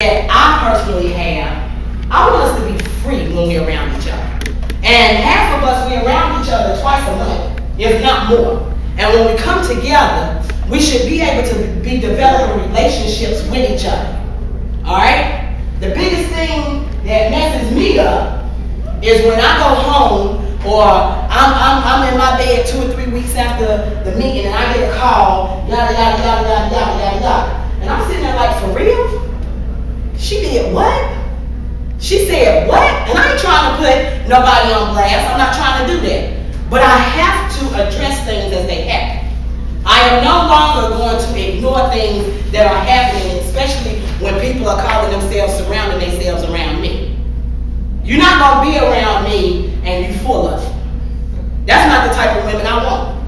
that I personally have, I want us to be free when we're around each other. And half of us, we're around each other twice a month, if not more. And when we come together, we should be able to be developing relationships with each other. Alright? The biggest thing that messes me up is when I go home or I'm in my bed 2 or 3 weeks after the meeting and I get a call, yada, yada, yada, yada, yada, yada, yada. And I'm sitting there like, for real? She did what? She said what? And I ain't trying to put nobody on blast. I'm not trying to do that. But I have to address things as they happen. I am no longer going to ignore things that are happening, especially when people are calling themselves, surrounding themselves around me. You're not going to be around me and you full of it. That's not the type of women I want.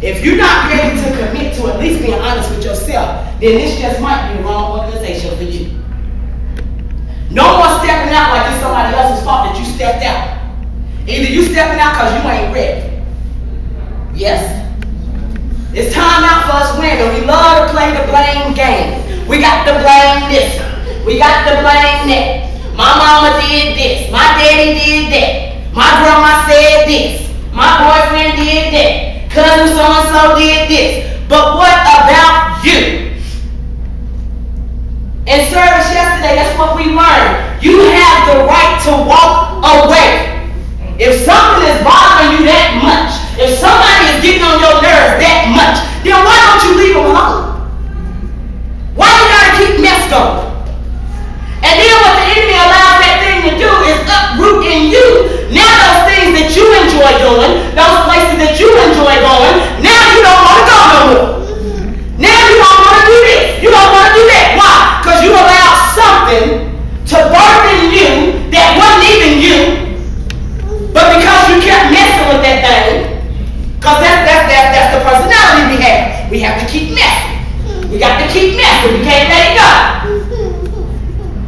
If you're not ready to commit to at least being honest with yourself, then this just might be the wrong organization for you. No more stepping out like it's somebody else's fault that you stepped out. Either you stepping out because you ain't ready. Yes. It's time out for us women. We love to play the blame game. We got to blame this. We got to blame that. My mama did this. My daddy did that. My grandma said this. My boyfriend did that. Cousin so-and-so did this. But what about you? In service yesterday, that's what we learned. You have the right to walk away. If something is bothering you that much, if somebody is getting on your nerves that much, then why don't you leave them alone? Why you gotta keep mess going? And then what the enemy allows that thing to do is uproot in you. Now those things that you enjoy doing, those places that you enjoy going, now you don't want to go no more. Now you don't want to do this. You don't want to do that. Why? Because you allowed something to birth in you that wasn't even you. But because you kept messing with that thing, because that's the personality we have. We have to keep messing. We got to keep messing. We can't let it go.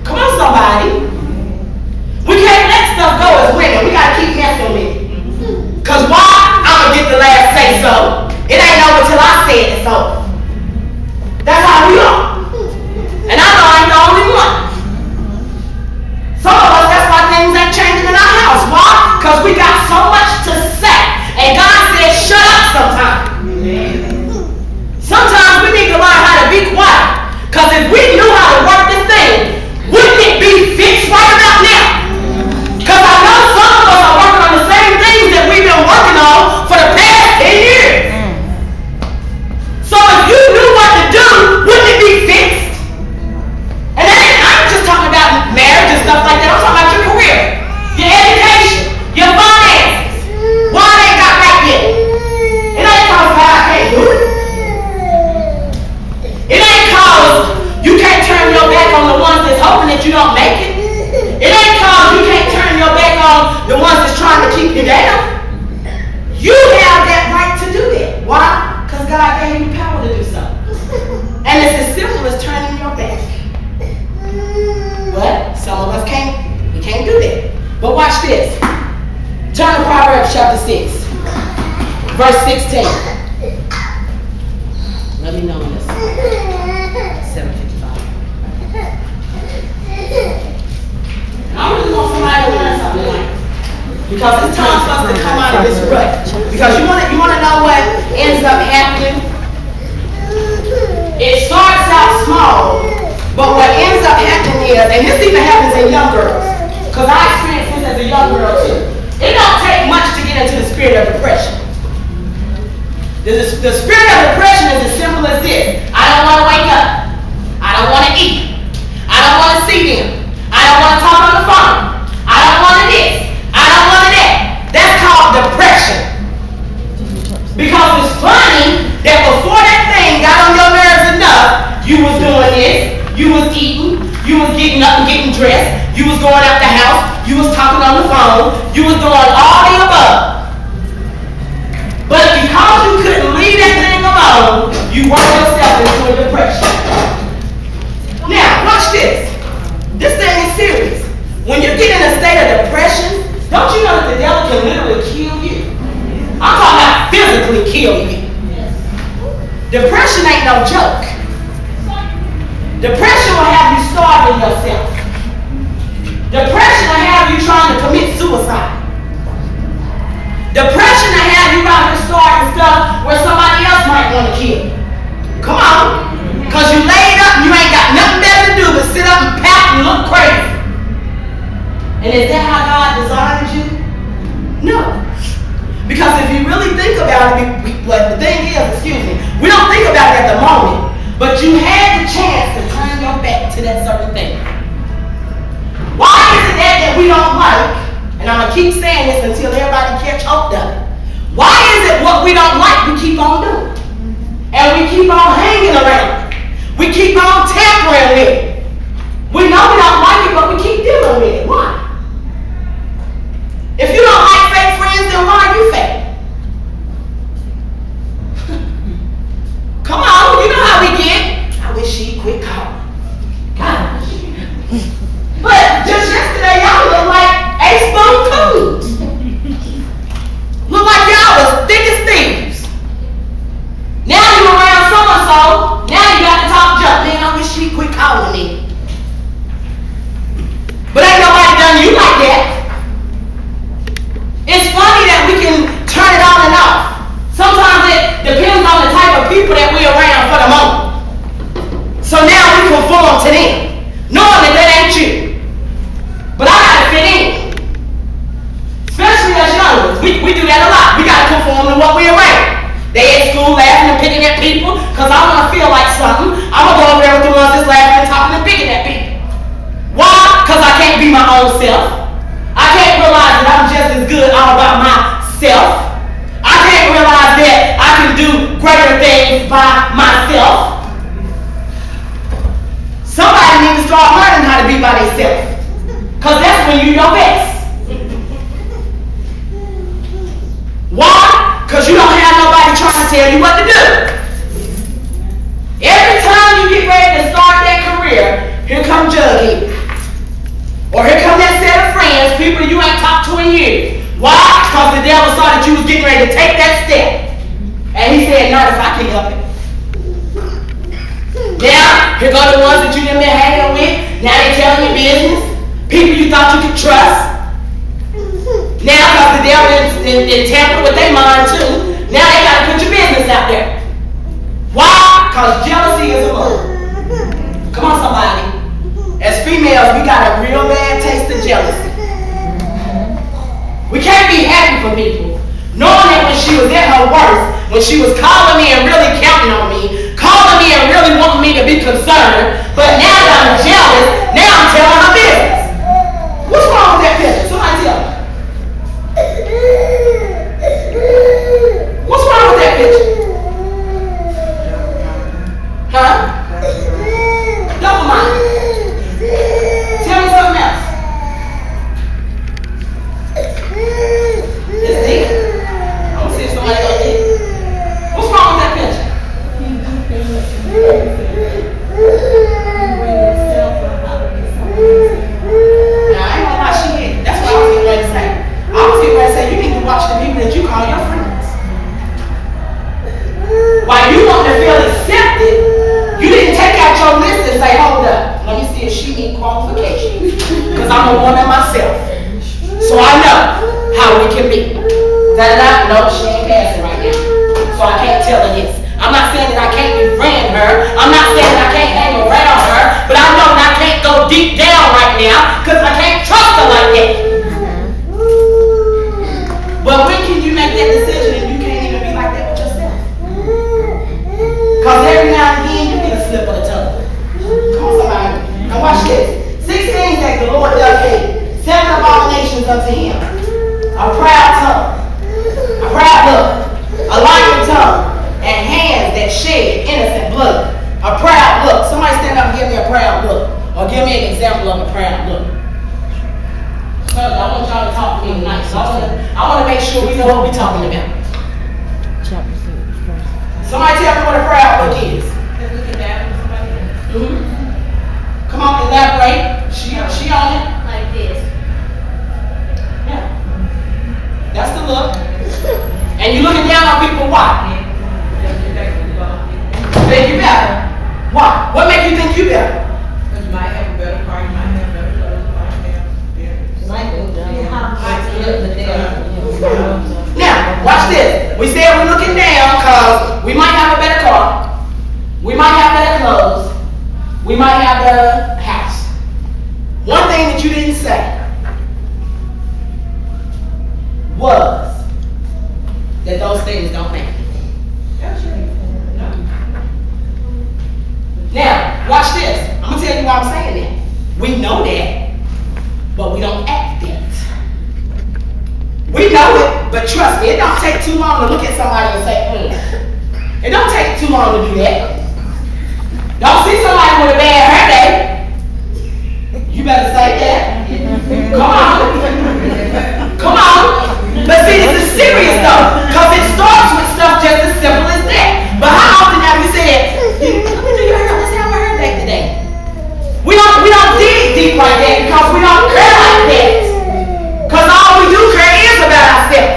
Come on, somebody. We can't let stuff go as women. We got to keep messing with it. Because why? I'm going to get the last say so. It ain't over till I say it's over. That's how we are. And I know I ain't the only one. Some of us, that's why things ain't changing in our house. Why? Because we got so much to say. And God said, shut up sometimes. Sometimes we need to learn how to be quiet. Because if we knew how to work this thing, wouldn't it be fixed right about now? Because I know some of us are working on the same things that we've been working on for the past 10 years. So if you knew what to do, wouldn't it be fixed? And I'm just talking about marriage and stuff like that. I'm talking about your career, your education, your finances. Why they ain't got right yet? It ain't cause God can't do it. It ain't cause you can't turn your back on the ones that's hoping that you don't make it. It ain't cause you can't turn your back on the ones that's trying to keep you down. You have that right to do that. Why? Because God gave you power to do something. And it's as simple as turning your back. But some of us can't. We can't do that. But watch this. Turn to Proverbs chapter 6, verse 16. Let me know when this is 7:55. I really want somebody to learn something like this. Because it's time for us to come out of this rut. Because you want to know what ends up happening? It starts out small, but what ends up happening is, and this even happens in young girls, because I experienced this as a young girl too. It don't take much to get into the spirit of depression. The spirit of depression is as simple as this. I don't want to wake up. I don't want to eat. I don't want to see them. I don't want to talk on the phone. I don't want to this. I don't want to that. That's called depression. Because it's funny that before that thing got on your nerves enough, you was doing this, you was eating, you was getting up and getting dressed, you was going out the house, you was talking on the phone, you was doing all the above. But because you couldn't leave that thing alone, you worked yourself into a depression. Now, watch this. This thing is serious. When you get in a state of depression, don't you know that the devil can literally kill you? I'm talking about physically kill you. Depression ain't no joke. Depression will have you starving yourself. yourself. Depression will have you trying to commit suicide. Depression will have you out here starting stuff where somebody else might want to kill. Come on. Because you laid up and you ain't got nothing better to do but sit up and pout and look crazy. And is that how God designed you? No. Because if you really think about it, the thing is, we don't think about it at the moment, but you had the chance to turn your back to that certain thing. Why is it that we don't like, and I'm going to keep saying this until everybody catch hold of it. Why is it what we don't like we keep on doing? And we keep on hanging around. We keep on tampering with it. We know we don't like it, but we keep dealing with it. Why? If you don't like fake friends, then why are you fake? Come on, you know how we get. I wish she'd quit calling. Gosh. But just yesterday, y'all look like a spoon coons. Look like y'all was thick as thieves. Now you around so-and-so, now you got to talk junk. Man, I wish she'd quit calling me. But ain't nobody done you like that. It's funny that we can turn it on and off. Sometimes it depends on the type of people that we're around for the moment. So now we conform to them, knowing that ain't you. But I gotta fit in. Especially as young ones. We do that a lot. We gotta conform to what we're around. They at school laughing and picking at people because I want to feel like something. I'm going to go over there with the ones that's laughing and talking and picking at people. Why? Because I can't be my own self. I can't realize that I'm just as good all by myself. I can't realize that I can do greater things by myself. Somebody needs to start learning how to be by themselves. Because that's when you're your best. Why? Because you don't have nobody trying to tell you what to do. Every time you get ready to start that career, here come Juggy. Or here come that set of friends, people you ain't talked to in years. Why? Because the devil saw that you was getting ready to take that step. And he said, not if I can help it. Now, here go the ones that you done been hanging with. Now they telling your business. People you thought you could trust. Now, because the devil didn't tamper with their mind too, now they got to put your business out there. Why? Because jealousy is a murder. Come on, somebody. As females, we got a real bad taste of jealousy. We can't be happy for people. Knowing that when she was at her worst, when she was calling me and really counting on me, calling me and really wanting me to be concerned, but now that I'm jealous, now I'm telling her business. What's wrong with that picture? Somebody tell me. What's wrong with that picture? Huh? Double mind. Tell me something else. It's deep. I don't see if somebody else did. What's wrong with that picture? Now, I ain't gonna lie, she hit. That's what I was getting ready to say. I was getting ready to say, you need to watch the people that you call your friends. While you want to feel accepted, you didn't take out your list and say, hold up, let me see if she meets qualifications. Because I'm a woman myself. So I know how we can be. No, she ain't passing right now. So I can't tell her this. I'm not saying that I can't befriend her. I'm not saying that I can't hang around her. But I know that I can't go deep down right now because I can't trust her like that. But when can you make that decision and you can't even be like that with yourself? Because every now and again you get a slip of the tongue. Come on, somebody. Now watch this. 6 things that the Lord does hate. 7 abominations unto him. A proud tongue. A proud look. A lying tongue. And hands that shed innocent blood. A proud look. Somebody stand up and give me a proud look. Or give me an example of a proud look. So I want y'all to talk to me tonight. So I want to make sure we know what we're talking about. Somebody tell me what a proud look is. Mm-hmm. Come on, elaborate. She on it. Like this. Yeah. That's the look. And you looking down on people, why? Think you better. Why? What makes you think you better? Because you might have a better car, you might We know that, but we don't act that. We know it, but trust me, it don't take too long to look at somebody and say, It don't take too long to do that. Don't see somebody with a bad hair day. You better say that. Come on. Come on. But see, this is serious though, because it starts with stuff just as simple as that. But how often have you said, let's have a hair day today? We don't dig deep like that because we don't care like that. Because all we do care is about ourselves.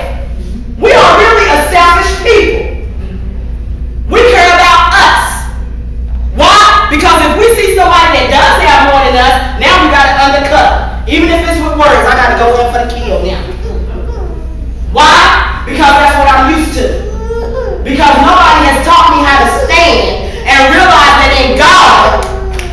We are really a selfish people. We care about us. Why? Because if we see somebody that does have more than us, now we got to undercut. Even if it's with words, I got to go in for the kill now. Why? Because that's what I'm used to. Because nobody has taught me how to stand and realize that in God,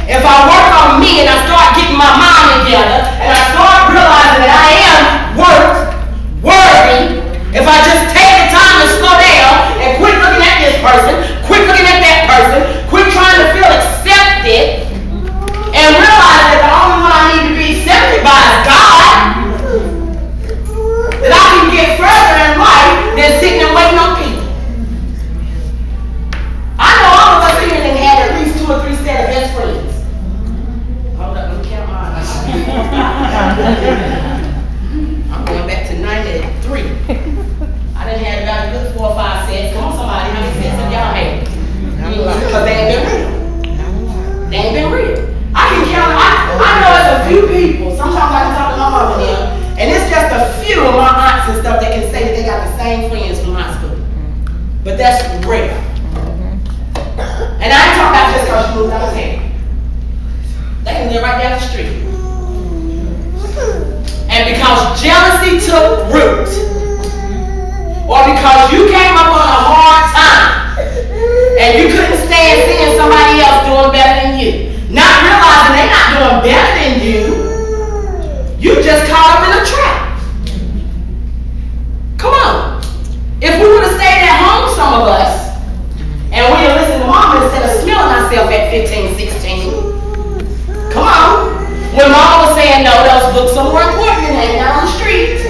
if I work on me and I start getting my mind together and I start realizing that I am worthy, if I just take the time to slow down and quit looking at this person, quit looking at that person, quit trying to feel accepted, and realize that the only one I need to be accepted by is God, that I can get further in life than sitting and waiting on people. I know all of us here that had at least 2 or 3 set of best friends. Hold up, let me count mine. I'm going back to 93. I done had about a good 4 or 5 sets. Come on, somebody, how many sets have y'all had? Because they ain't been real. They ain't been real. I can count, I know it's a few people. Sometimes I can talk to my mom and them, and it's just a few of my aunts and stuff that can say that they got the same friends from high school. But that's rare. And I ain't talking about just because she moved out of town. They can live right down the street. And because jealousy took root, or because you came up on a hard time, and you couldn't stand seeing somebody else doing better than you, not realizing they're not doing better than you, you just caught up in a trap. Come on. If we would have stayed at home, some of us, and we would have listened to mama instead of smelling ourselves at 15, 16. Come on. When mama was saying, no, those books are more important than hanging out on the street.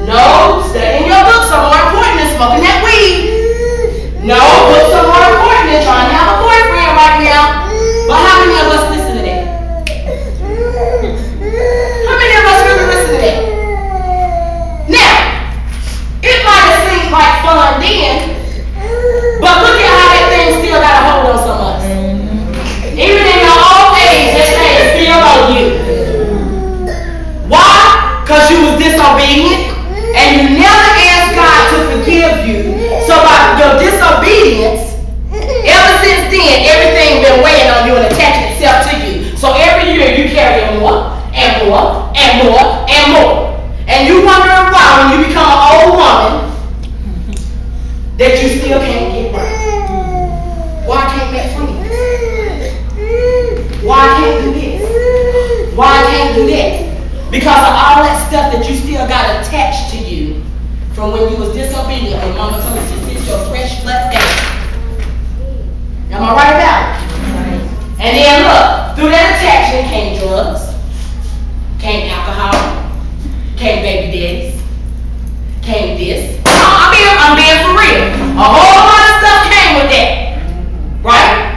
No, studying your books are more important than smoking that weed. No, books are more important than trying to have a boyfriend right now. But how many of us listen to that? How many of us really listen to that? Now, it might have seemed like fun then, but look at how that thing still got a hold on some of us. Even in your old age, that thing is still on you. Why? Because you was disobedient, and you never asked God to forgive you. So by your disobedience, ever since then, everything been weighing on you and attaching itself to you. So every year you carry more and more and more and more. And you wondering why when you become an old woman that you still can't get right. Why can't that friend? Why I can't do this? Why I can't do that? Because of all that stuff that you still got attached to you from when you was disobedient and mama told you to sit your fresh butt down. Am I right about it? And then look, through that attachment came drugs, came alcohol, came baby daddies, came this. I'm being for real. A whole lot of stuff came with that. Right?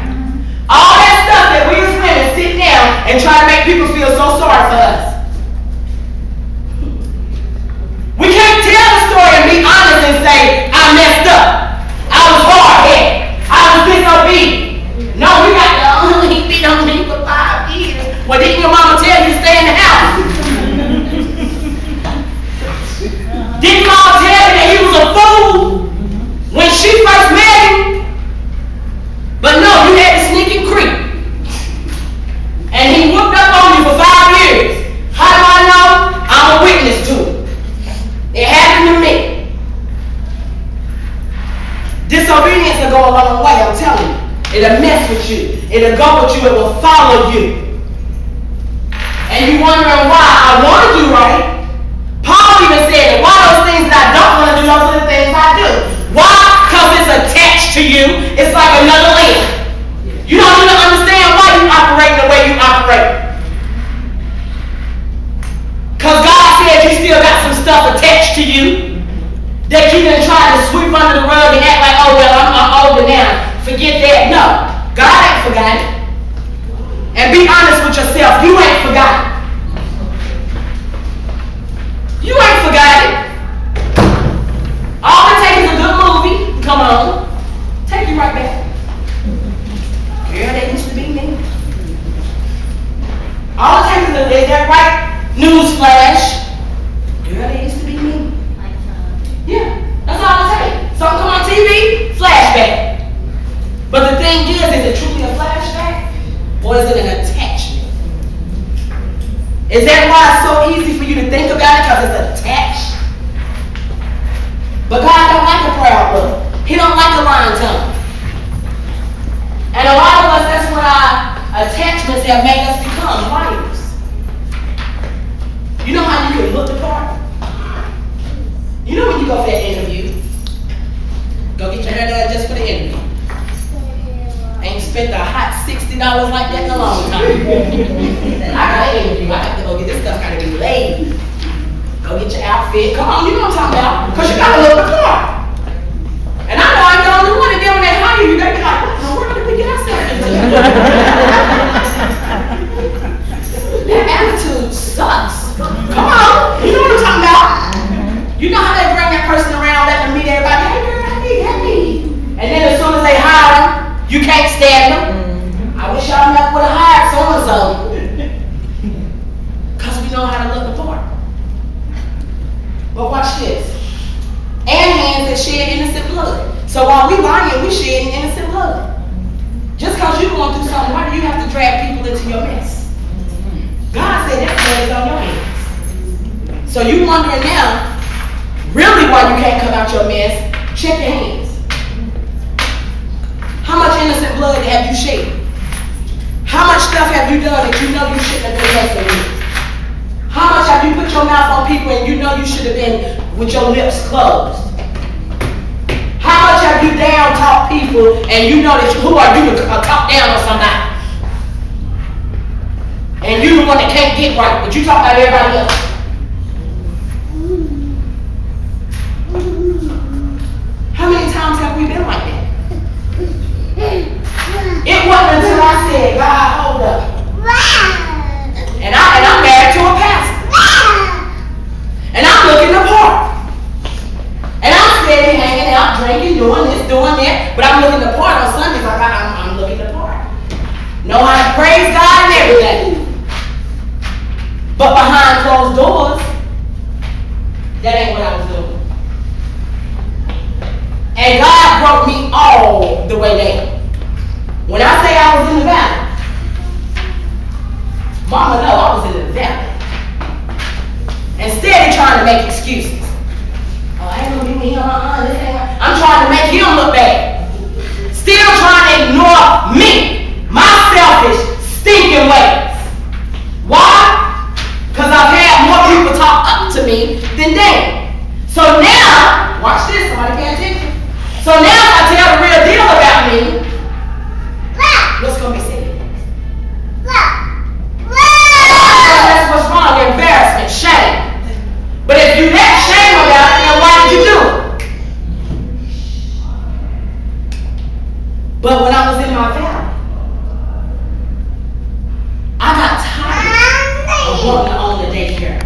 All that stuff that we as women sit down and try to make people feel so sorry for us. We can't tell the story and be honest and say, I messed up. I was hard-headed. I was disobedient. No, we got to only beat on me for 5 years. Well, didn't your mama tell you to stay in the house? Didn't mama tell you that he was a fool when she first met him? But no, you had to sneak and creep. And he whooped up on you for 5 years. How do I know? I'm a witness to it. It happened to me. Disobedience will go a long way, I'm telling you. It'll mess with you. It'll go with you. It will follow you. And you wondering why I want to do right. Paul even said that why those things that I don't want to do, those are the things I do. Why? Because it's attached to you. It's like another limb. You don't even understand why you operate the way you operate. stuff attached to you that you done tried to sweep under the rug and act like, oh, well, I'm older now. Forget that. No. God ain't forgotten. And be honest with yourself. You ain't forgotten. You ain't forgotten. All it takes is a good movie. Come on. Take you right back. Girl, that used to be me. All it takes is that right news flash. Girl, that used to be me. Yeah, that's all it takes. Something come on TV, flashback. But the thing is it truly a flashback? Or is it an attachment? Is that why it's so easy for you to think about it? Because it's attached? But God don't like a proud look. He don't like a lying tongue. And a lot of us, that's what our attachments have made us become, liars. You know how you can look the part? You know when you go for that interview, go get your hair done just for the interview. Ain't spent a hot $60 like that in a long time. I got an interview, I have to go get this stuff, gotta be laid. Go get your outfit, come on, you know what I'm talking about. Because you gotta look the part. And I know I'm the only one that when they hire you, they be like, what in the world did we get ourselves into? That attitude sucks. Come on, you know what I'm talking about. You know how they bring that person around, let them meet everybody, hey girl, hey. And then as soon as they hire them, you can't stand them. I wish y'all never would have hired so-and-so. Because we know how to look the part. But watch this. And hands that shed innocent blood. So while we lying, we shedding innocent blood. Just because you're going through something, why do you have to drag people into your mess? God said that blood is on your hands. So you wondering now, really why you can't come out your mess, check your hands. How much innocent blood have you shed? How much stuff have you done that you know you shouldn't have been messing with? How much have you put your mouth on people and you know you should have been with your lips closed? How much have you down talked people and you know that who are you to talk down on somebody? And you the one that can't get right, but you talk about everybody else. How many times have we been like that? It wasn't until I said, God, hold up. And I'm married to a pastor. And I'm looking the part. And I'm steady hanging out, drinking, doing this, doing that. But I'm looking the part on Sundays. Like I'm looking the part. Know how to praise God and everything. But behind closed doors, that ain't what I was doing. And God brought me all the way down. When I say I was in the valley, Mama know I was in the valley. Instead of trying to make excuses. Oh, I ain't gonna be with him, this ain't right. I'm trying to make him look bad. Still trying to ignore me, my selfish, stinking ways. Why? Because I've had more people talk up to me than they. So now, watch this, somebody pay attention. So now if I tell the real deal about me, what's going to be said? That's what's wrong, embarrassment, shame. But if you let shame about it, then why did you do it? But when I was in my valley, I got tired of wanting to own the daycare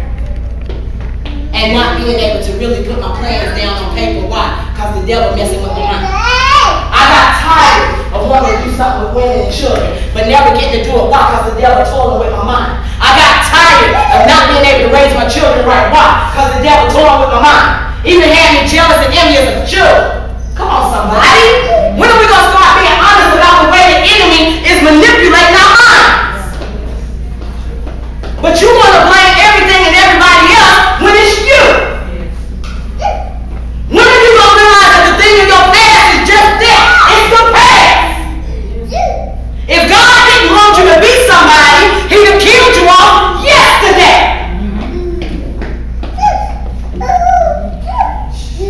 and not being able to really put my plans down on paper. Why? Because the devil messing with my mind. I got tired of wanting to do something with women and children, but never getting to do it. Why? Because the devil toying with my mind. I got tired of not being able to raise my children right. Why? Because the devil toying with my mind. Even had me jealous and envious of children. Come on, somebody. When are we going to start being honest about the way the enemy is manipulating our minds? But you want to blame everything and everybody else when it's you. When are you going to realize that the thing in your past is just that? It's the past. If God didn't want you to be somebody, he would have killed you off yesterday.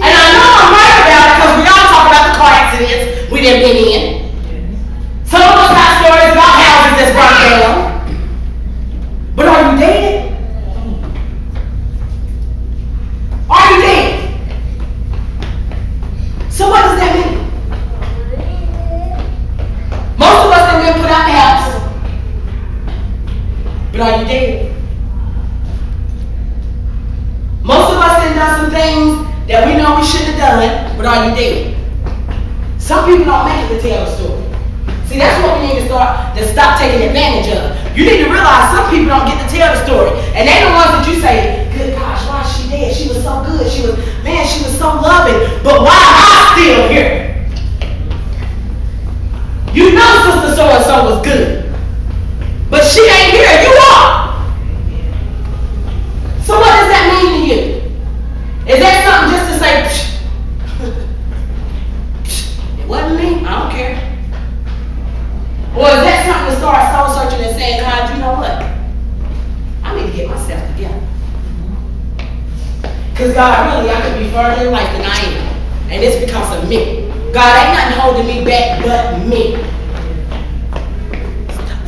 And I know I'm right about it because we all talk about the car accidents we done been in. Some of us have stories about houses that's burnt down. But are you dating? dead. Most of us have done some things that we know we shouldn't have done, but are you dead? Some people don't make it to tell the story. See, that's what we need to stop taking advantage of. You need to realize some people don't get to tell the story. And they the ones that you say, good gosh, why is she dead? She was so good. She was so loving. But why am I still here? You know Sister So-and-so was good. But she ain't here. You are. So what does that mean to you? Is that something just to say, it wasn't me, I don't care? Or is that something to start soul searching and saying, God, you know what? I need to get myself together. Because God, really, I could be further in life than I am. And it's because of me. God, ain't nothing holding me back but me.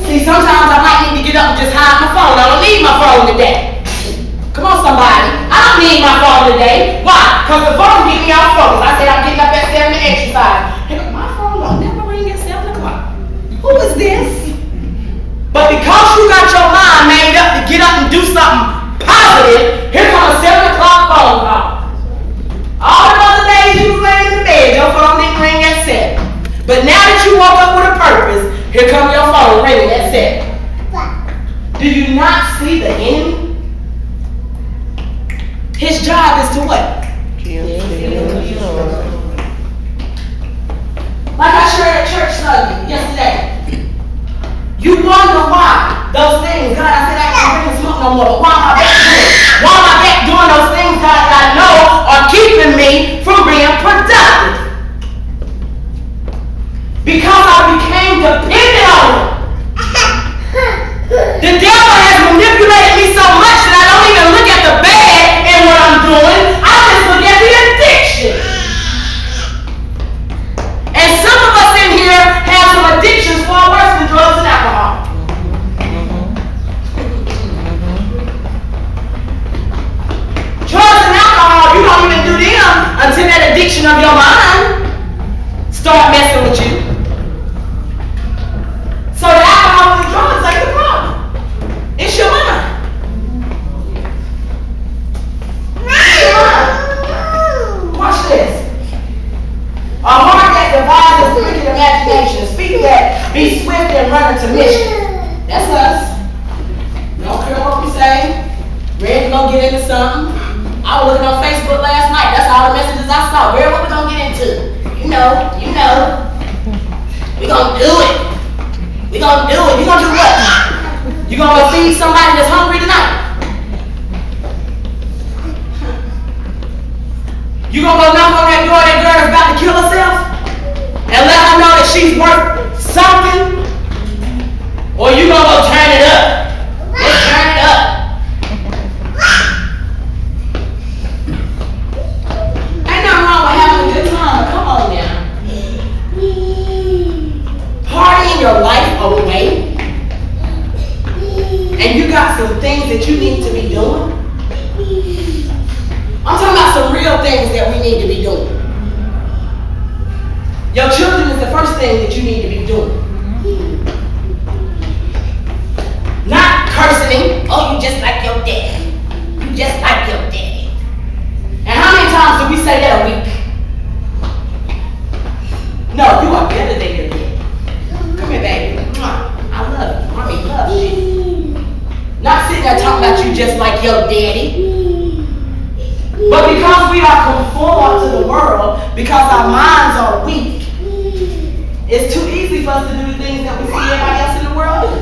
See, sometimes I might need to get up and just hide my phone. I don't need my phone today. Come on, somebody. I don't need my phone today. Why? Because the phone get me off focus. I said I'm getting up at 7 to exercise. My phone don't never ring at 7 o'clock. Who is this? But because you got your mind made up to get up and do something positive, here comes a 7 o'clock phone call. All the other days you was laying in the bed, your phone didn't ring at 7. But now that you woke up with a purpose, here comes your phone ringing at 7. Do you not see the enemy? His job is to what? Like I shared at church Sunday yesterday. You wonder why those things, God, I said I can't bring the smoke no more, but why am I back doing it? Why am I back doing those things, God, that I know are keeping me from being productive? Because I became dependent on it. The devil has manipulated me so much that I don't even look at the bad in what I'm doing. I just look at the addiction. And some of us in here have some addictions far worse than drugs and alcohol. Drugs and alcohol, you don't even do them until that addiction of your mind start messing with you. So the alcohol and the drugs ain't the problem. It's your mind. It's your mind. Watch this. A heart that devises wicked imaginations, feet that be swift and running to mission. That's us. Don't care what we say. Ready to go get into something. I was looking on Facebook last night. That's all the messages I saw. Where what we gonna get into? You know. We gonna do it. We gonna do it. You gonna do what? You gonna go feed somebody that's hungry tonight? You gonna go knock on that door that girl is about to kill herself and let her know that she's worth something? Or you gonna go turn it up? Let's turn it up. Ain't nothing wrong with having a good time. Come on now. Partying your life away. And you got some things that you need to be doing. I'm talking about some real things that we need to be doing. Your children is the first thing that you need to be doing. Not cursing him. Oh, you just like your daddy. You just like your daddy. And how many times do we say that a week? No, you are better than your daddy. Come here, baby. I love you. Mommy loves you. Not sitting there talking about you just like your daddy. But because we are conformed to the world, because our minds are weak, it's too easy for us to do the things that we see everybody else in the world do.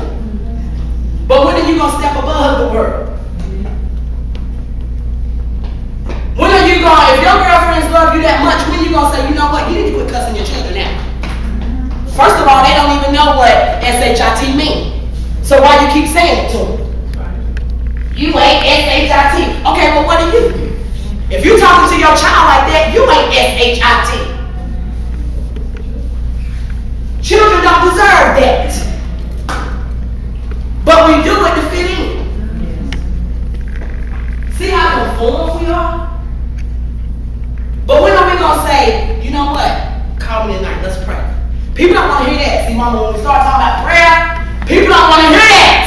But when are you going to step above the world? When are you going, if your girlfriends love you that much, when are you going to say, you know what, you need to quit cussing your children out? First of all, they don't even know what SHIT means. So why you keep saying it to them? You ain't SHIT. Okay, well what are you? If you talking to your child like that, you ain't SHIT. Children don't deserve that. But we do it to fit in. See how conformed we are? But when are we going to say, you know what? Call me tonight, let's pray. People don't want to hear that. See, mama, when we start talking about prayer, people don't want to hear that.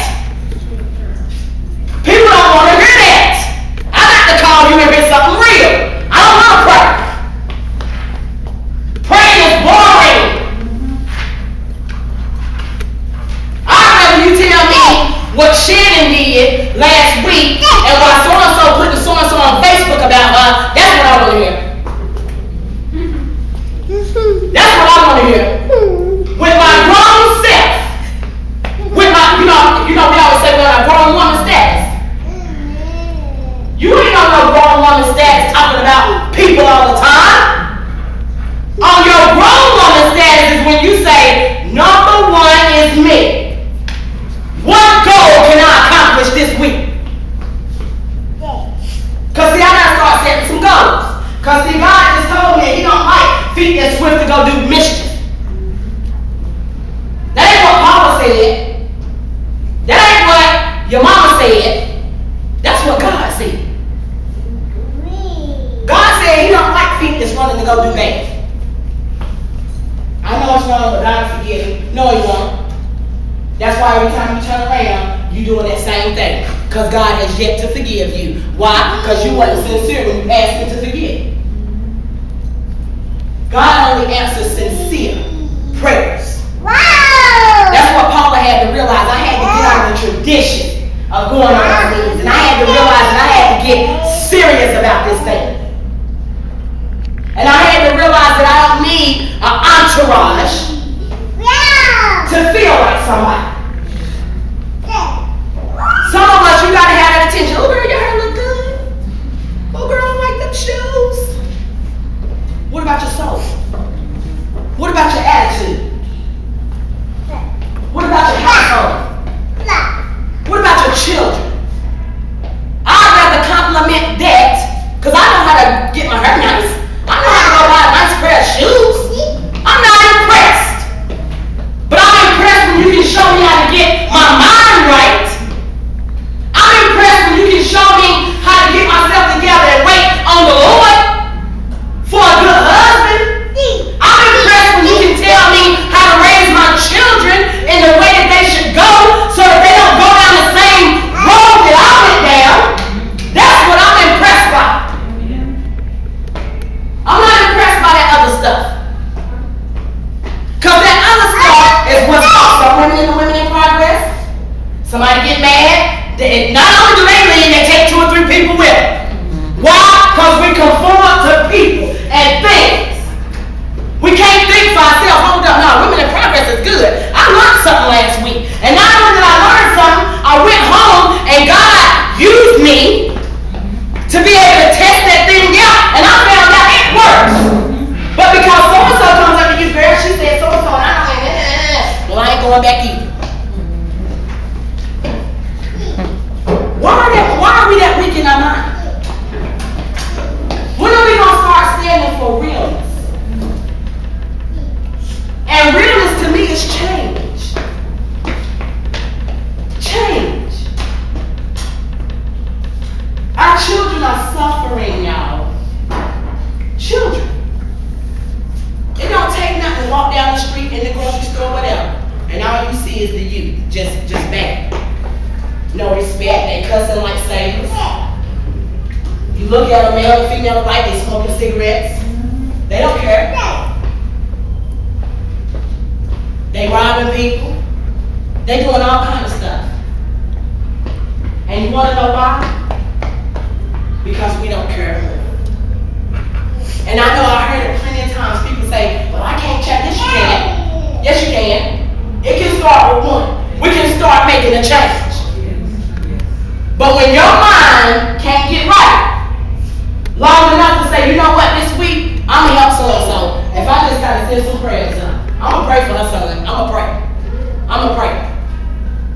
what God said. God said he don't like feet that's running to go do bad. I know it's wrong, but God forgive me. No, he won't. That's why every time you turn around, you're doing that same thing. Because God has yet to forgive you. Why? Because you wasn't sincere when you asked him to forgive. God only answers sincere prayers. Wow! That's what Paula had to realize. I had to get out of the tradition of going on my knees. And I had to realize that I had to get serious about this thing. And I had to realize that I don't need an entourage to feel like somebody. Some of us, you gotta have that attention. Oh girl, your hair look good. Oh girl, I like them shoes. What about your soul? What about your attitude? What about your household? What about your children? I'd rather compliment that, because I know how to get my hair nice. I know how to go buy a nice pair of shoes. I'm not impressed. But I'm impressed when you can show me how to get my mind right. I'm impressed when you can show me how to get myself together and wait on the Lord for a good husband. I'm impressed when you can tell me how to raise my children in the way that they should go so that they don't go down the same road that I went down. That's what I'm impressed by. I'm not impressed by that other stuff. Because that other stuff is what's called some women in the Women in Progress. Somebody get mad. Not only do they leave, they take 2 or 3 people with them. Why? Because we conform to people and things. We can't think for ourselves. Hold up, no, Women in Progress is good. I learned something last week. And not only did I learn something, I went home and God used me to be able to test that thing out. And I found out it works. But because so-and-so comes up to you, girl, she said so-and-so, and I'm like, well, I ain't going back either. Why are we that weak in our mind? When are we going to start standing for realness? And realness to me is change. Change. Our children are suffering, y'all. Children. It don't take nothing to walk down the street, in the grocery store, whatever, and all you see is the youth, just bad. No respect, they cussing like sailors. You look at a male and female alike, they smoking cigarettes. They don't care. They robbing people. They doing all kind of stuff. And you want to know why? Because we don't care. And I know I heard it plenty of times. People say, well, I can't check. Yes, you can. Yes, you can. It can start with one. We can start making a change. But when your mind can't get right long enough to say, you know what, this week, I'm going to help so-and-so. If I just got to send some prayers up, I'm going to pray for her son. I'm going to pray. I'm going to pray.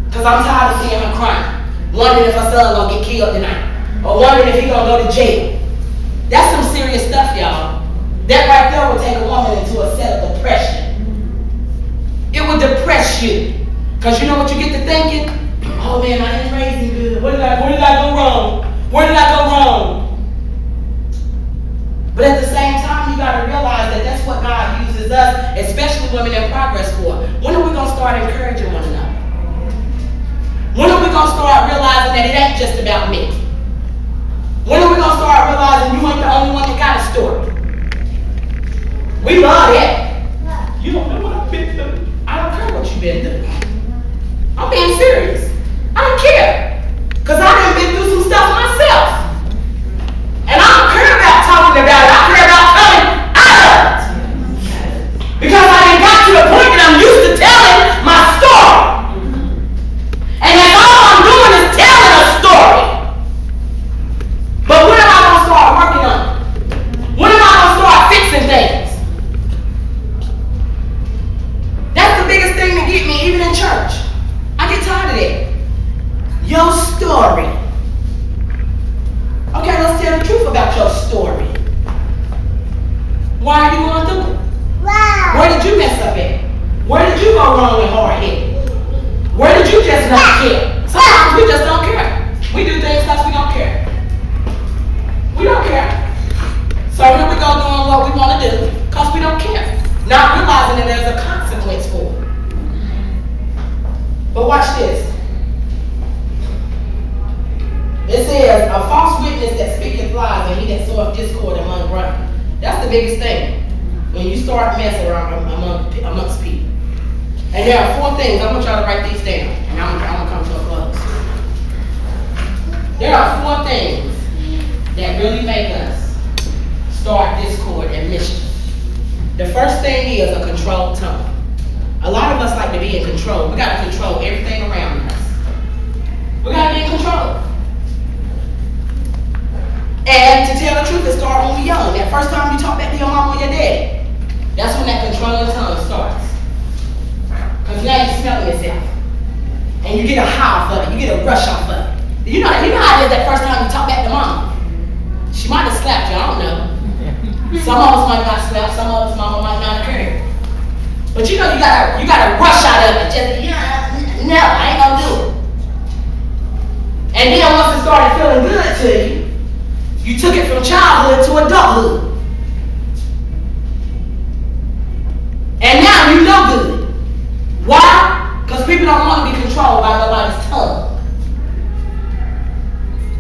Because I'm tired of seeing her crying. Wondering if her son going to get killed tonight. Or wondering if he going to go to jail. That's some serious stuff, y'all. That right there will take a woman into a set of depression. It will depress you. Because you know what you get to thinking? Oh man, I didn't raise him good. Where did I go wrong? Where did I go wrong? But at the same time, you got to realize that that's what God uses us, especially Women in Progress, for. When are we going to start encouraging one another? When are we going to start realizing that it ain't just about me? When are we going to start realizing you ain't the only one that got a story? We love that. You don't know what I've been through. I don't care what you've been through. I'm being serious. I don't care. Because I done been through some stuff myself. And I don't care about talking about it. I care about coming out of it. Because I done got to the point that I'm used to telling my story. And that's all I'm doing is telling a story. But when am I going to start working on it? When am I going to start fixing things? That's the biggest thing to get me, even in church. I get tired of that. Your story. Okay, let's tell the truth about your story. Why are you going through it? Wow. Where did you mess up at? Where did you go wrong and hard-headed? Where did you just not care? Sometimes we just don't care. We do things because we don't care. It says, a false witness that speaketh lies, and he that soweth discord among brethren. That's the biggest thing. When you start messing around amongst people. And there are 4 things. I want y'all to write these down. And I'm going to come to a close. There are 4 things that really make us start discord and mischief. The first thing is a controlled tongue. A lot of us like to be in control. We got to control everything around us. We got to be in control. And to tell the truth, it starts when we're young. That first time you talk back to your mom or your daddy, that's when that controlling tongue starts. Because now you're smelling yourself. And you get a high off of it. You get a rush off of it. You know how it is that first time you talk back to mom. She might have slapped you, I don't know. Some of us might not slap, some of us mama might not occur. But you know you gotta rush out of it. Just, no, I ain't gonna do it. And then once it started feeling good to you, you took it from childhood to adulthood. And now you know good. Why? Because people don't want to be controlled by nobody's tongue.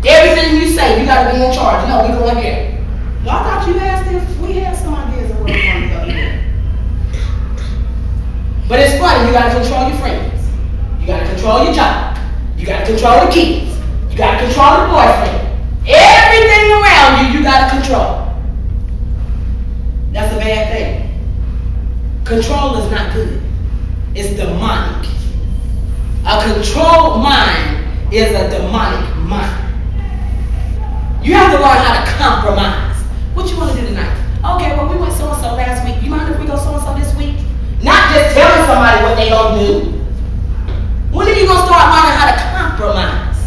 Everything you say, you got to be in charge. No, we going here. Well, I thought you asked if we had some ideas of where we want to go here. But it's funny, you got to control your friends. You got to control your job. You got to control the kids. You got to control the boyfriend. Everything around you, you got to control. That's a bad thing. Control is not good. It's demonic. A controlled mind is a demonic mind. You have to learn how to compromise. What you want to do tonight? Okay, well, we went so-and-so last week. You mind if we go so-and-so this week? Not just telling somebody what they gonna do. When are you gonna start learning how to compromise?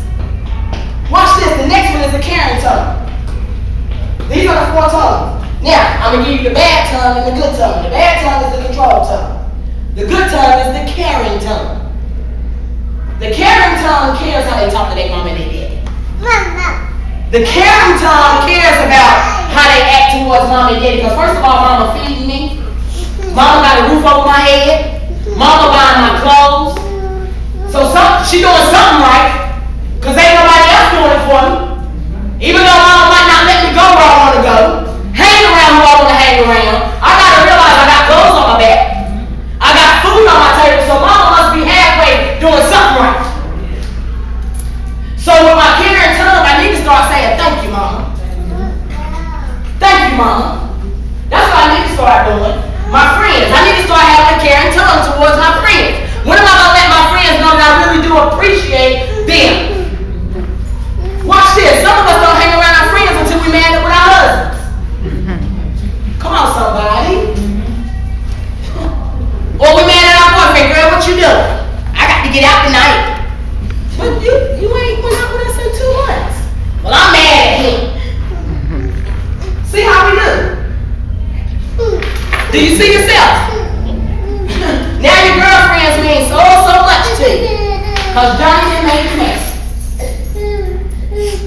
Watch this. The next one is the caring tongue. These are the 4 tongues. Now, I'm gonna give you the bad tongue and the good tongue. The bad tongue is the control tongue. The good tongue is the caring tongue. The caring tongue cares how they talk to their mom and their daddy. The caring tongue cares about how they act towards mom and daddy. Because first of all, mama feeding me. Mama got a roof over my head. Mama buying my clothes. So she doing something right. Because ain't nobody else doing it for me. Even though mama might not let me go where I want to go. Hang around who I want to hang around. I got to realize I got clothes on my back. I got food on my table. So mama must be halfway doing something right. So with my caring tongue, I need to start saying, thank you, mama. Thank you, mama. That's what I need to start doing. My friends, I need to start having a caring tongue towards my friends. When am I going to let my friends know that I really do appreciate them? Watch this. Some of us don't hang around our friends until we're mad with our husbands. Come on, somebody. Or we're mad at our boyfriend. Girl, what you doing? I got to get out tonight. But you ain't went out with us in 2 months. Well, I'm mad at him. See how we do? Do you see yourself? Now your girlfriends mean so much to you. Because Johnny didn't make you mad.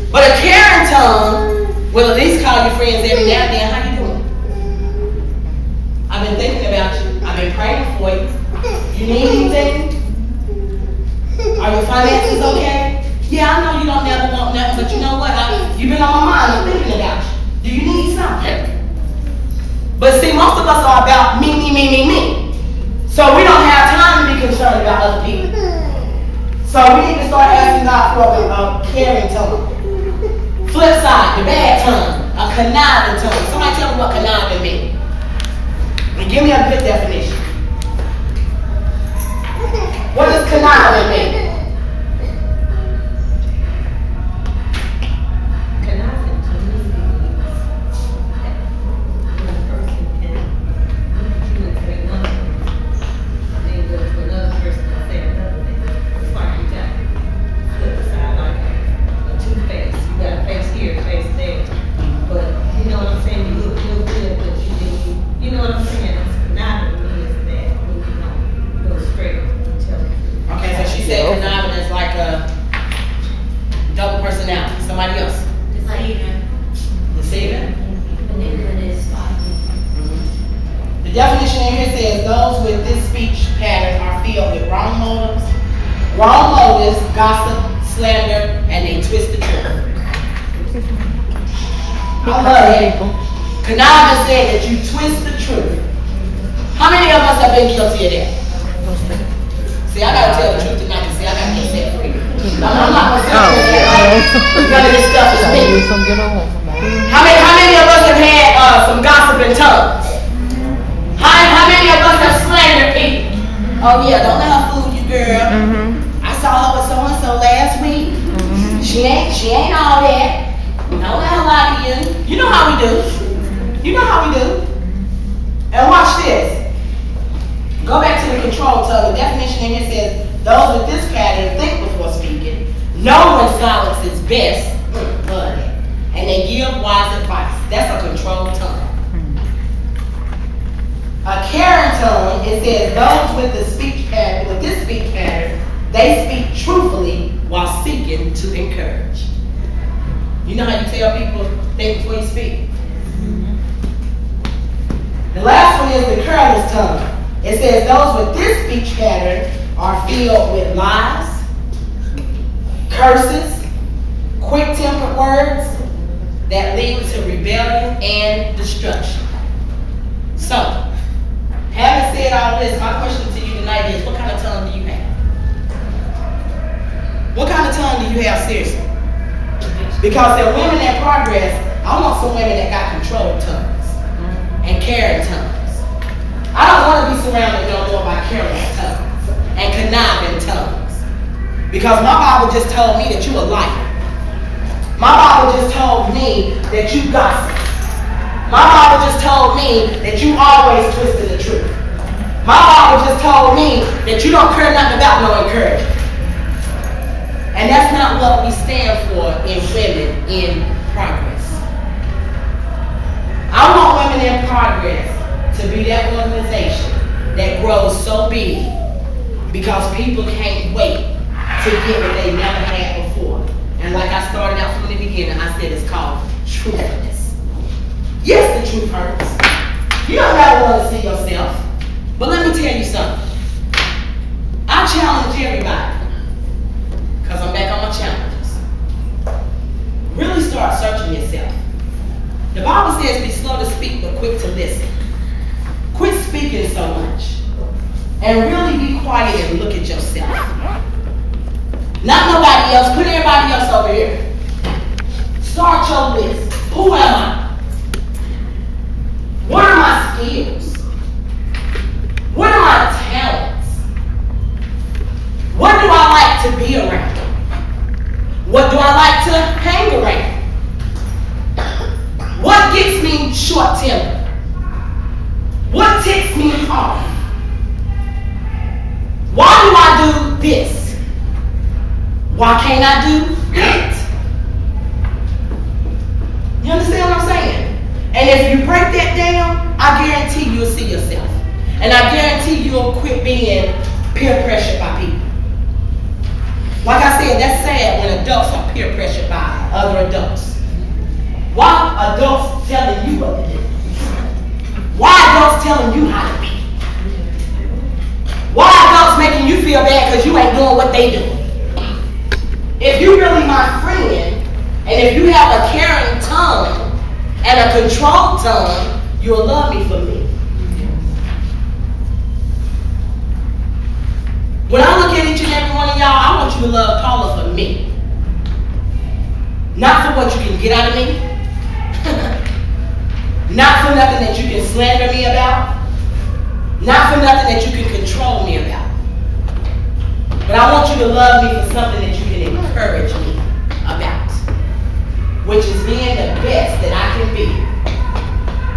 But a caring tongue will at least call your friends every now and then. How you doing? I've been thinking about you. I've been praying for you. You need anything? Are your finances okay? Yeah, I know you don't never want nothing, but you know what? You've been on my mind. I'm thinking about you. Do you need something? But see, most of us are about me. So we don't have time to be concerned about other people. So we need to start asking God for a caring tongue. Flip side, the bad tongue, a conniving tongue. Somebody tell me what conniving means. And give me a good definition. What does conniving mean? Conniving to me means when a person can you would say one thing, and then go to another person and say another thing. It's like you got flip side like a toothpaste. You got a face here, a face there. But you know what I'm saying? You look real good, but you know what I'm saying? It's conniving means that when you don't go straight. Okay, so she said conniving is like a double personality. Somebody else. Deceiving. Deceiving? Manipulative is The definition in here says those with this speech pattern are filled with wrong motives, gossip, slander, and they twist the truth. I love it. Kanava said that you twist the truth. How many of us have been guilty of that? See, I gotta tell the truth tonight, because see, I gotta get set free. I'm not gonna say none of this stuff is me. How many of us have had some gossiping tongues? How many of us have slandered people? Oh yeah, don't let her fool you, girl. I saw her with so and so last week. She ain't all that. Don't let her lie to you. You know how we do. You know how we do. And watch this. Go back to the control tongue. The definition in here says, those with this pattern think before speaking, know when silence is best, and they give wise advice. That's a controlled tongue. A caring tongue, it says, those with this speech pattern, they speak truthfully while seeking to encourage. You know how you tell people, think before you speak? The last one is the careless tongue. It says those with this speech pattern are filled with lies, curses, quick-tempered words that lead to rebellion and destruction. So, having said all this, my question to you tonight is, what kind of tongue do you have? What kind of tongue do you have, seriously? Because there are women that progress. I want some women that got controlled tongues and caring tongues. I don't want to be surrounded no more by careless tongues and conniving tongues. Because my Bible just told me that you a liar. My Bible just told me that you gossip. My Bible just told me that you always twisted the truth. My Bible just told me that you don't care nothing about no encouragement. And that's not what we stand for in women in progress. I want women in progress to be that organization that grows so big because people can't wait to get what they never had before. And like I started out from the beginning, I said it's called truthfulness. Yes, the truth hurts. You don't never want to see yourself. But let me tell you something. I challenge everybody, because I'm back on my challenges. Really start searching yourself. The Bible says be slow to speak but quick to listen. Quit speaking so much and really be quiet and look at yourself. Not nobody else. Put everybody else over here. Start your list. Who am I? What are my skills? What are my talents? What do I like to be around? What do I like to hang around? What gets me short-tempered? What ticks me off? Why do I do this? Why can't I do that? You understand what I'm saying? And if you break that down, I guarantee you'll see yourself. And I guarantee you'll quit being peer pressured by people. Like I said, that's sad when adults are peer pressured by other adults. Why adults telling you what to do? Why adults telling you how to be? Why adults making you feel bad because you ain't doing what they do? If you really my friend, and if you have a caring tongue and a controlled tongue, you'll love me for me. When I look at each and every one of y'all, I want you to love Paula for me. Not for what you can get out of me. Not for nothing that you can slander me about. Not for nothing that you can control me about. But I want you to love me for something that you can encourage me about. Which is being the best that I can be.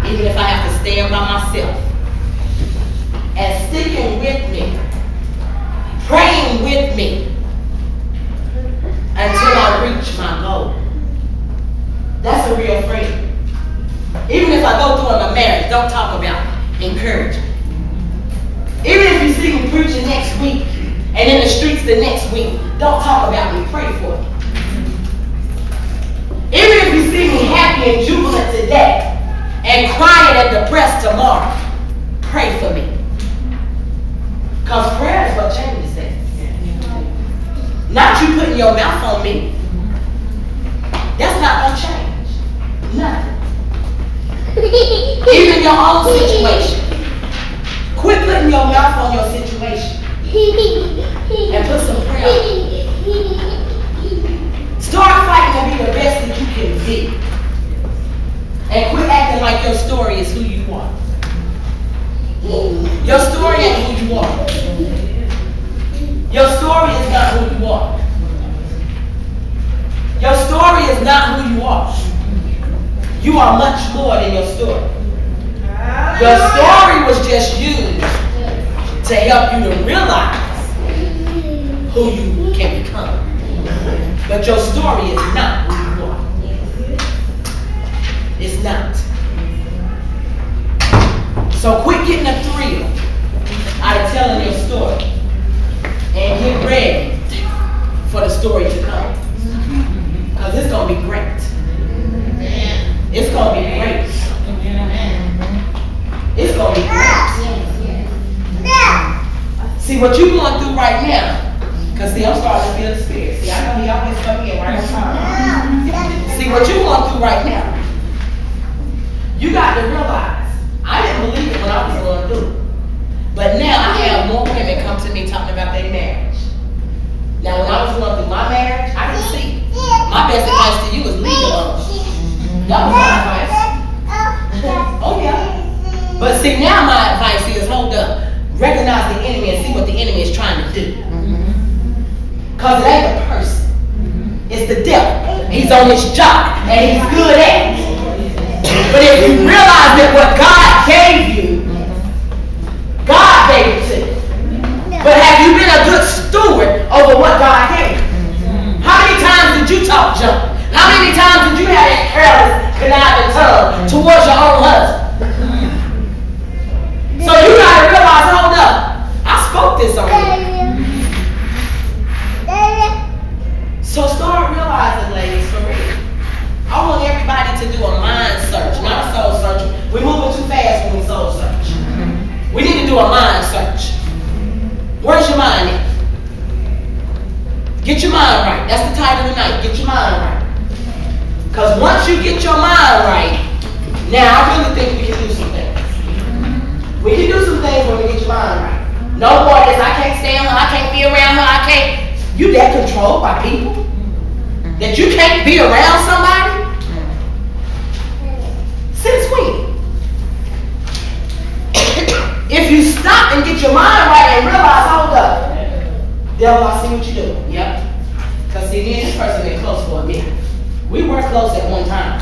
Even if I have to stand by myself. And sticking with me. Praying with me. Until I reach my goal. That's a real friend. Even if I go through in my marriage, don't talk about encouragement. Even if you see me preaching next week and in the streets the next week, don't talk about me, pray for me. Even if you see me happy and jubilant today and quiet and depressed tomorrow, pray for me. Because prayer is what changes things. Not you putting your mouth on me. That's not going to change. Nothing. Even your own situation. Quit putting your mouth on your situation. And put some prayer on it. Start fighting to be the best that you can be. And quit acting like your story is who you are. Your story ain't who you are. Your story is not who you are. Your story is not who you are. You are much more than your story. Your story was just used to help you to realize who you can become. But your story is not who you are. It's not. So quit getting a thrill out of telling your story. And get ready for the story to come. Because it's going to be great. It's going to be great. It's going to be great. See what you're going through right now. Because see, I'm starting to feel the spirit. See, I know he always come in right on time. See what you're going through right now. You got to realize, I didn't believe it when I was going through it. But now I have more women come to me talking about their marriage. Now when I was going through my marriage, I didn't see. My best advice to you is leave it alone. That was my advice. Oh yeah. But see, now my advice is, hold up. Recognize the enemy and see what the enemy is trying to do. Because it ain't a person. It's the devil. He's on his job and he's good at it. But if you realize that what God gave you, God gave it to you. But have you been a good steward over what God gave you? How many times did you talk junk? How many times did you have a careless, conniving tongue towards your own husband? So you got to realize, hold up, I spoke this on you. So start realizing, ladies, for real. I want everybody to do a mind search, not a soul search. We're moving too fast when we soul search. We need to do a mind search. Where's your mind at? Get your mind right. That's the title of the night. Get your mind right. Because once you get your mind right, now I really think we can do some things. We can do some things when we get your mind right. No more this, I can't stand her, I can't be around her, I can't. You that controlled by people? That you can't be around somebody? Since when? If you stop and get your mind right and realize, hold up, devil, I see what you do. Yep. Because see, me and this person been close for a minute. We were close at one time.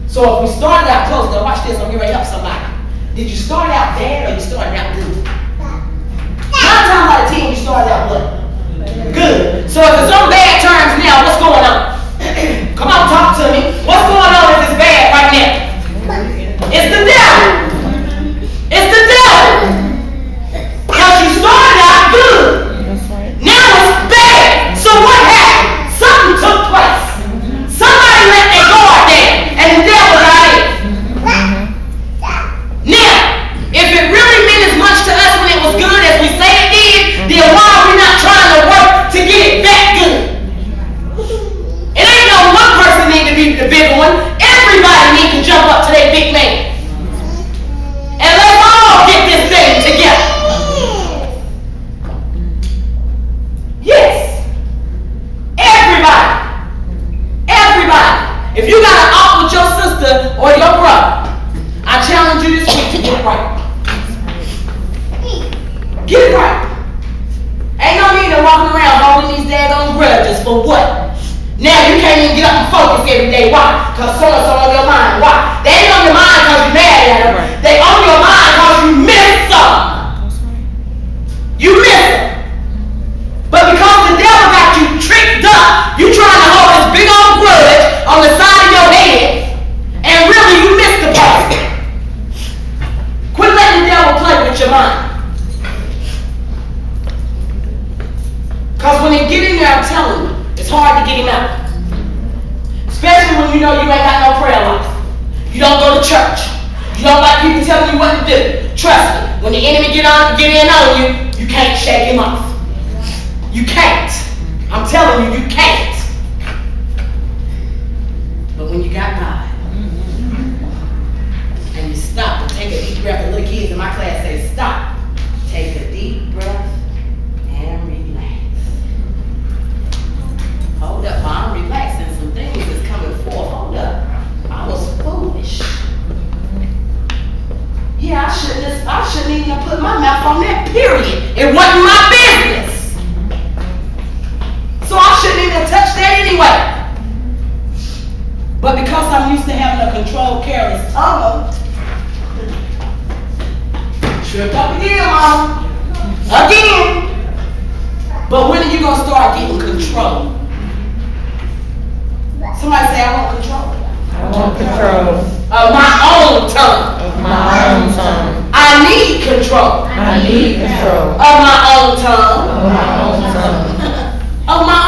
So if we started out close, now watch this, I'm getting ready to help somebody. Did you start out bad or you started out good? 9 times out of 10, you started out what? Good. So if it's on bad terms now, what's going on? Come on, talk to me. What's going on if it's bad right now? It's the devil. It's the devil. Because you started out good. Now it's bad. So what happened? Something took place. Somebody let their guard down and the devil got in. Now, if it really meant as much to us when it was good as we say it did, then why are we not trying to work to get it back good? It ain't no one person need to be the bigger one. Everybody need to jump up to their big man. And let's all get this thing together. Yes. Everybody. Everybody. If you got an out with your sister or your brother, I challenge you this week to get it right. Get it right. Ain't no need to walking around holding these daggone grudges for what? Now you can't even get up and focus every day. Why? Because so-and-so on your mind. Why? They ain't on your mind because you're mad at them. They on your mind because you missed something. You missed it. But because the devil got you tricked up, you trying to hold this big old grudge on the side of your head, and really you missed the part. Quit letting the devil play with your mind. Because when they get in there, I'm telling you, it's hard to get him out. Especially when you know you ain't got no prayer life. You don't go to church. You don't like people telling you what to do. Trust me, when the enemy get in on you, you can't shake him off. You can't. I'm telling you, you can't. But when you got God, and you stop period. It wasn't my business. So I shouldn't even have touched that anyway. But because I'm used to having a controlled, careless tongue, tripped up again, Mom. Again. But when are you going to start getting control? Somebody say, I want control. I want control Of my own tongue. of my own tongue. I need control. I need control Of my own tongue. of my own tongue. Of my